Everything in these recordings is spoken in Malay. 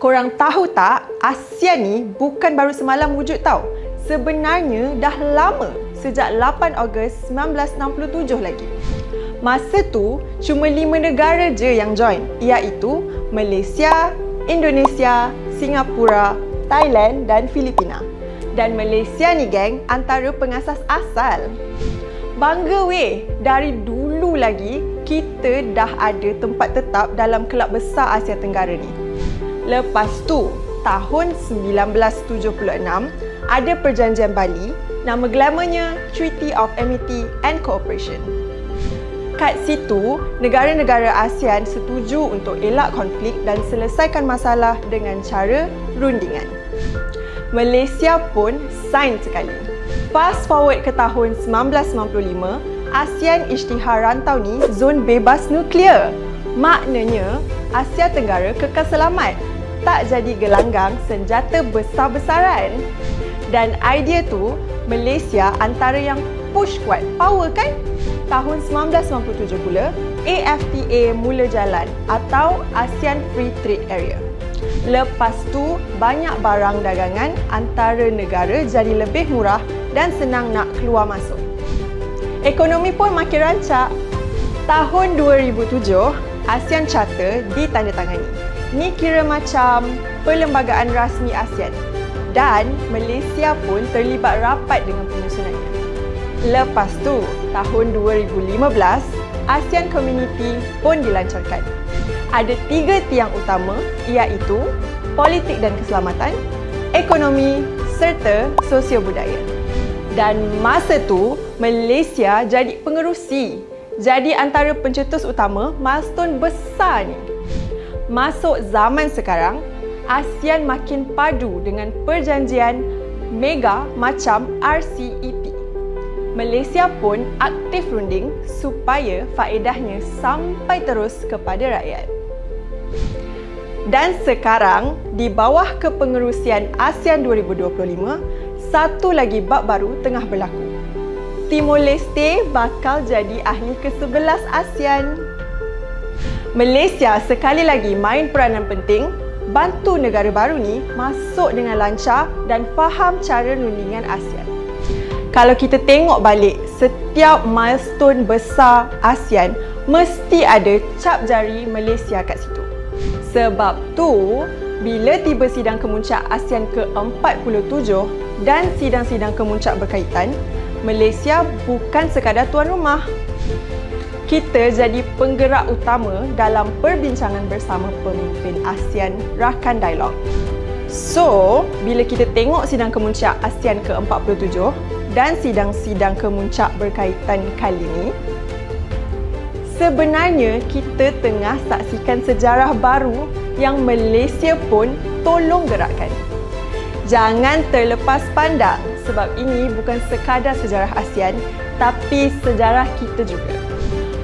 Korang tahu tak, ASEAN ni bukan baru semalam wujud tau. Sebenarnya dah lama, sejak 8 Ogos 1967 lagi. Masa tu, cuma 5 negara je yang join, iaitu Malaysia, Indonesia, Singapura, Thailand dan Filipina. Dan Malaysia ni geng, antara pengasas asal. Bangga weh, dari dulu lagi kita dah ada tempat tetap dalam kelab besar Asia Tenggara ni. Lepas tu, tahun 1976, ada perjanjian Bali, nama glamournya Treaty of Amity and Cooperation. Kat situ, negara-negara ASEAN setuju untuk elak konflik dan selesaikan masalah dengan cara rundingan. Malaysia pun sign sekali. Fast forward ke tahun 1995, ASEAN isytihar rantau ni zon bebas nuklear. Maknanya, Asia Tenggara kekal selamat, tak jadi gelanggang senjata besar-besaran. Dan idea tu, Malaysia antara yang push kuat, power kan? Tahun 1997 pula, AFTA mula jalan atau ASEAN Free Trade Area. Lepas tu, banyak barang dagangan antara negara jadi lebih murah dan senang nak keluar masuk. Ekonomi pun makin rancak. Tahun 2007, ASEAN Charter ditandatangani. Ni kira macam perlembagaan rasmi ASEAN. Dan Malaysia pun terlibat rapat dengan penyusunannya. Lepas tu, tahun 2015, ASEAN Community pun dilancarkan. Ada 3 tiang utama, iaitu politik dan keselamatan, ekonomi serta sosio budaya. Dan masa tu, Malaysia jadi pengerusi. Jadi antara pencetus utama milestone besar ni. Masuk zaman sekarang, ASEAN makin padu dengan perjanjian mega macam RCEP. Malaysia pun aktif runding supaya faedahnya sampai terus kepada rakyat. Dan sekarang, di bawah kepengerusian ASEAN 2025, satu lagi bab baru tengah berlaku. Timor Leste bakal jadi ahli ke-11 ASEAN. Malaysia sekali lagi main peranan penting bantu negara baru ni masuk dengan lancar dan faham cara rundingan ASEAN. Kalau kita tengok balik, setiap milestone besar ASEAN mesti ada cap jari Malaysia kat situ. Sebab tu, bila tiba sidang kemuncak ASEAN ke-47 dan sidang-sidang kemuncak berkaitan, Malaysia bukan sekadar tuan rumah. Kita jadi penggerak utama dalam perbincangan bersama pemimpin ASEAN Rakan Dialog. So, bila kita tengok sidang kemuncak ASEAN ke-47 dan sidang-sidang kemuncak berkaitan kali ini, sebenarnya kita tengah saksikan sejarah baru yang Malaysia pun tolong gerakkan. Jangan terlepas pandang sebab ini bukan sekadar sejarah ASEAN tapi sejarah kita juga.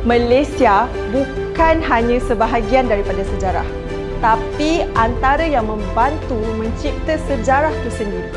Malaysia bukan hanya sebahagian daripada sejarah tapi antara yang membantu mencipta sejarah itu sendiri.